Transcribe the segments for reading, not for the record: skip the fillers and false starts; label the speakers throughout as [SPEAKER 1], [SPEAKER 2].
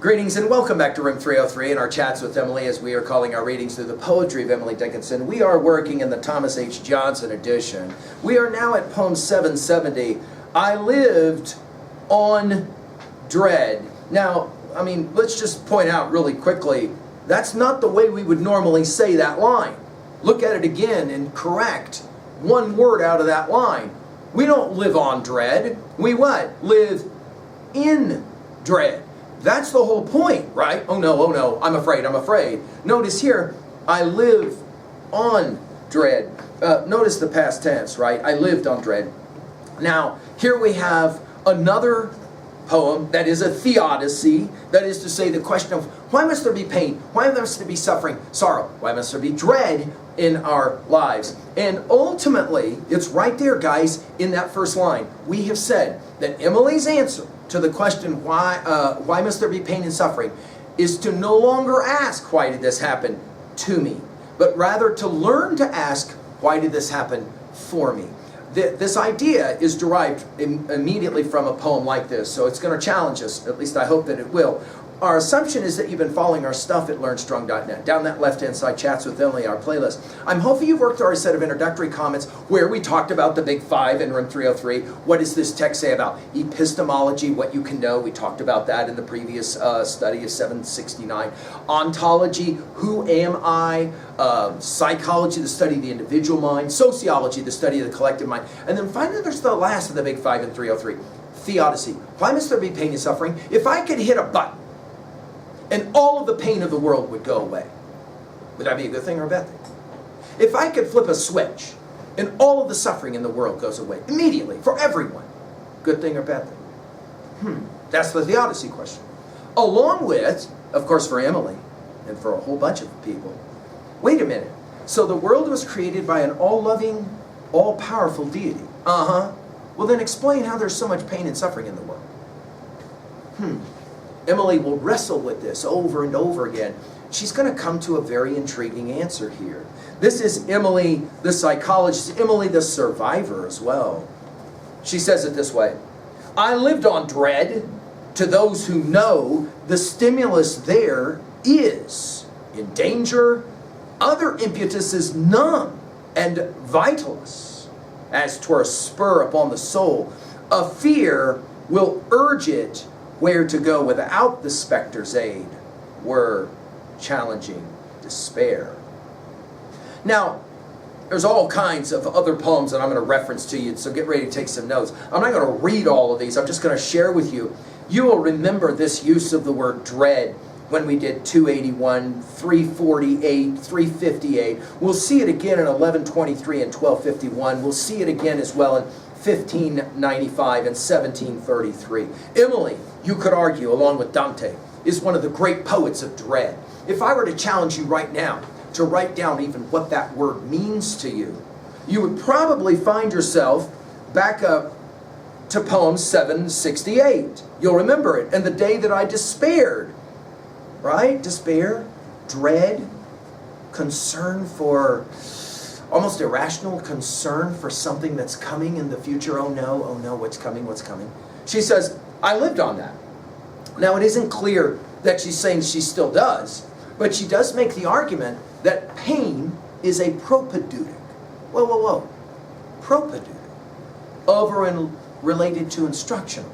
[SPEAKER 1] Greetings and welcome back to Room 303 and our chats with Emily as we are calling our readings through the poetry of Emily Dickinson. We are working in the Thomas H. Johnson edition. We are now at poem 770, I Lived on Dread. Now, let's just point out really quickly, that's not the way we would normally say that line. Look at it again and correct one word out of that line. We don't live on dread. We what? Live in dread. That's the whole point, right? Oh no, I'm afraid. Notice here, I live on dread. Notice the past tense, right? I lived on dread. Now, here we have another poem that is a theodicy. That is to say, the question of why must there be pain? Why must there be suffering, sorrow? Why must there be dread in our lives? And ultimately, it's right there, guys, in that first line. We have said that Emily's answer to the question, why must there be pain and suffering, is to no longer ask, why did this happen to me? But rather to learn to ask, why did this happen for me? This idea is derived immediately from a poem like this, so it's going to challenge us, at least I hope that it will. Our assumption is that you've been following our stuff at LearnStrong.net. Down that left-hand side, Chats with Emily, our playlist. I'm hoping you've worked through our set of introductory comments where we talked about the big five in Room 303. What does this text say about epistemology, what you can know? We talked about that in the previous study of 769. Ontology, who am I? Psychology, the study of the individual mind. Sociology, the study of the collective mind. And then finally, there's the last of the big five in 303. Theodicy. Why must there be pain and suffering? If I could hit a button, and all of the pain of the world would go away, would that be a good thing or a bad thing? If I could flip a switch and all of the suffering in the world goes away immediately for everyone, good thing or bad thing? That's the theodicy question. Along with, of course, for Emily and for a whole bunch of people, wait a minute. So the world was created by an all-loving, all-powerful deity. Well, then explain how there's so much pain and suffering in the world. Emily will wrestle with this over and over again. She's going to come to a very intriguing answer here. This is Emily, the psychologist, Emily, the survivor as well. She says it this way. I lived on dread. To those who know, the stimulus there is in danger. Other impetus is numb and vitalous, as 'twere a spur upon the soul. A fear will urge it where to go without the specter's aid were challenging despair. Now, there's all kinds of other poems that I'm going to reference to you, so get ready to take some notes. I'm not going to read all of these. I'm just going to share with you. You will remember this use of the word dread when we did 281, 348, 358. We'll see it again in 1123 and 1251. We'll see it again as well in 1595 and 1733. Emily, you could argue, along with Dante, is one of the great poets of dread. If I were to challenge you right now to write down even what that word means to you, you would probably find yourself back up to poem 768. You'll remember it. And the day that I despaired, right? Despair, dread, concern for, almost irrational concern for something that's coming in the future. Oh no, what's coming? She says, I lived on that. Now, it isn't clear that she's saying she still does, but she does make the argument that pain is a propedeutic. Whoa. Propedeutic. Over and related to instructional.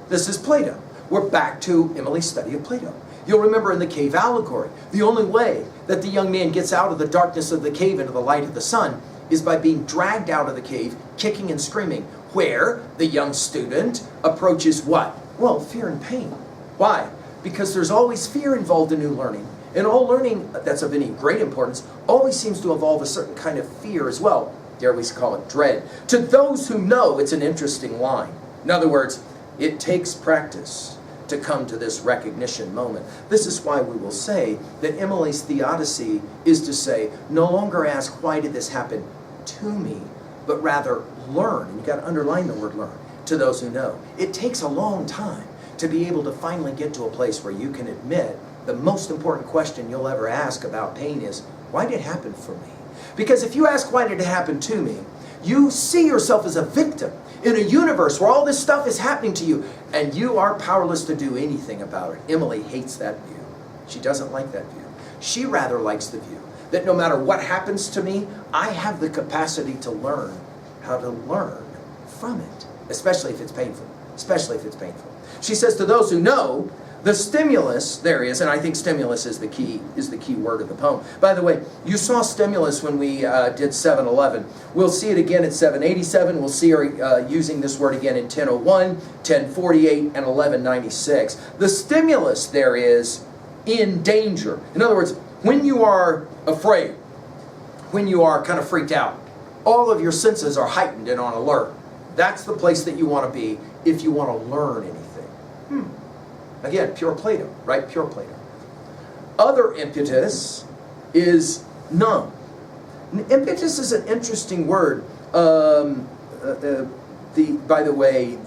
[SPEAKER 1] This is Plato. We're back to Emily's study of Plato. You'll remember in the cave allegory, the only way that the young man gets out of the darkness of the cave into the light of the sun is by being dragged out of the cave, kicking and screaming, where the young student approaches what? Well, fear and pain. Why? Because there's always fear involved in new learning. And all learning that's of any great importance always seems to involve a certain kind of fear as well. Dare we call it dread. To those who know, it's an interesting line. In other words, it takes practice to come to this recognition moment. This is why we will say that Emily's theodicy is to say, no longer ask, why did this happen to me, but rather learn. And you've got to underline the word learn. To those who know. It takes a long time to be able to finally get to a place where you can admit the most important question you'll ever ask about pain is, why did it happen for me? Because if you ask, why did it happen to me, you see yourself as a victim. in a universe where all this stuff is happening to you, and you are powerless to do anything about it. Emily hates that view. She doesn't like that view. She rather likes the view that no matter what happens to me, I have the capacity to learn how to learn from it, especially if it's painful. Especially if it's painful. She says to those who know, the stimulus, there is, and I think stimulus is the key word of the poem. By the way, you saw stimulus when we did 7:11. We'll see it again at 7:87. We'll see her using this word again in 10:01, 10:48, and 11:96. The stimulus there is in danger. In other words, when you are afraid, when you are kind of freaked out, all of your senses are heightened and on alert. That's the place that you want to be if you want to learn anything. Again, pure Plato, right? Pure Plato. Other impetus is numb. Impetus is an interesting word. By the way,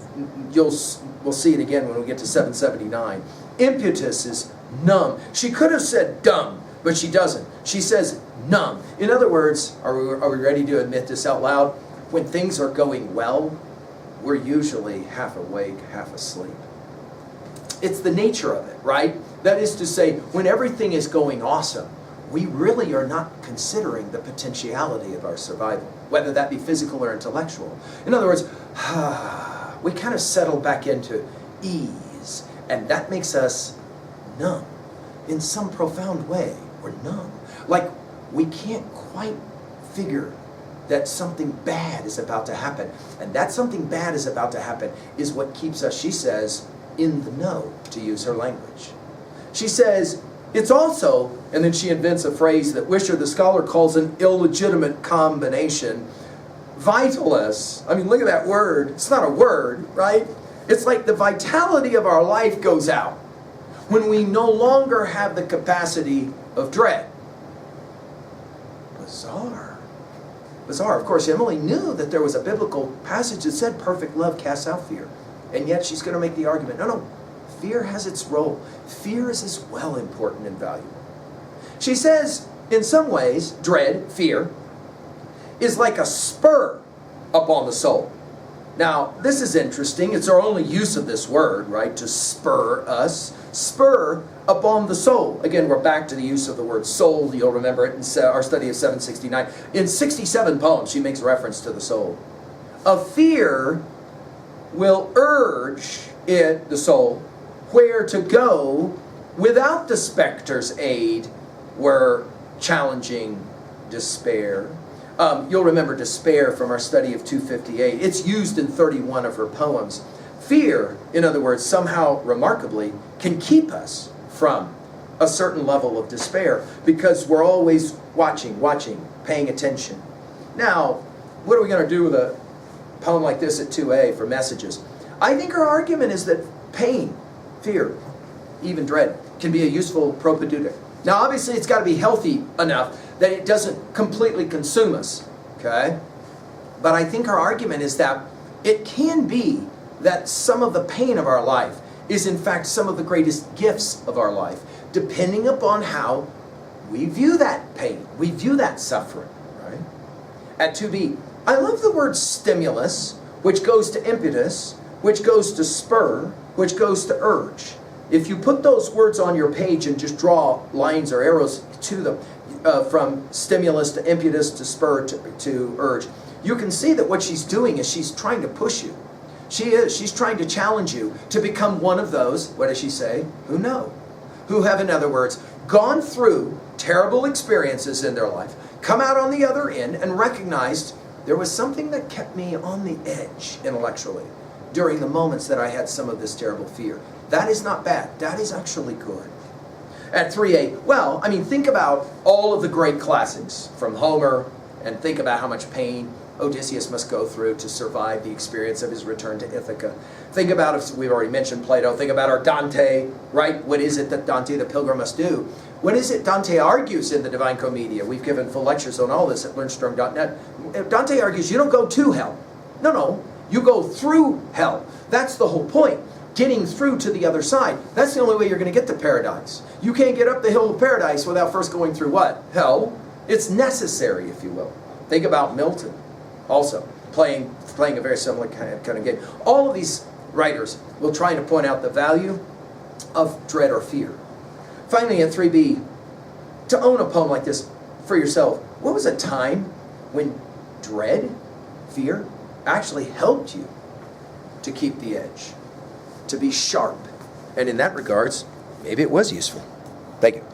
[SPEAKER 1] we'll see it again when we get to 779. Impetus is numb. She could have said dumb, but she doesn't. She says numb. In other words, are we ready to admit this out loud? When things are going well, we're usually half awake, half asleep. It's the nature of it, right? That is to say, when everything is going awesome, we really are not considering the potentiality of our survival, whether that be physical or intellectual. In other words, we kind of settle back into ease, and that makes us numb. In some profound way, we're numb. Like we can't quite figure that something bad is about to happen. And that something bad is about to happen is what keeps us, she says, in the know, to use her language. She says, it's also, and then she invents a phrase that Wisher, the scholar, calls an illegitimate combination. Vitalis, I mean, look at that word. It's not a word, right? It's like the vitality of our life goes out when we no longer have the capacity of dread. Bizarre. Bizarre. Of course, Emily knew that there was a biblical passage that said perfect love casts out fear. And yet she's going to make the argument, no, fear has its role. Fear is as well important and valuable. She says, in some ways, dread, fear, is like a spur upon the soul. Now, this is interesting. It's our only use of this word, right, to spur us. Spur upon the soul. Again, we're back to the use of the word soul. You'll remember it in our study of 769. In 67 poems, she makes reference to the soul. A fear will urge it, the soul, where to go without the specter's aid were challenging despair. You'll remember despair from our study of 258. It's used in 31 of her poems. Fear, in other words, somehow remarkably, can keep us from a certain level of despair because we're always watching, paying attention. Now, what are we going to do with a poem like this at 2A for messages? I think her argument is that pain, fear, even dread, can be a useful propedeutic. Now, obviously, it's got to be healthy enough that it doesn't completely consume us, okay? But I think her argument is that it can be that some of the pain of our life is in fact some of the greatest gifts of our life, depending upon how we view that pain, we view that suffering, right? At 2B, I love the word stimulus, which goes to impetus, which goes to spur, which goes to urge. If you put those words on your page and just draw lines or arrows to them, from stimulus to impetus to spur to urge, you can see that what she's doing is she's trying to push you. She's trying to challenge you to become one of those, what does she say, who know. Who have, in other words, gone through terrible experiences in their life, come out on the other end and recognized there was something that kept me on the edge intellectually during the moments that I had some of this terrible fear. That is not bad. That is actually good. At 3A, well, I mean, think about all of the great classics from Homer and think about how much pain Odysseus must go through to survive the experience of his return to Ithaca. Think about, if we've already mentioned Plato, think about our Dante, right? What is it that Dante the Pilgrim must do? What is it Dante argues in the Divine Commedia? We've given full lectures on all this at learnstrom.net. Dante argues you don't go to hell. No, you go through hell. That's the whole point. Getting through to the other side. That's the only way you're going to get to paradise. You can't get up the hill of paradise without first going through what? Hell. It's necessary, if you will. Think about Milton. Also, playing a very similar kind of game. All of these writers will try to point out the value of dread or fear. Finally, at 3b, to own a poem like this for yourself, what was a time when dread, fear, actually helped you to keep the edge, to be sharp? And in that regards, maybe it was useful. Thank you.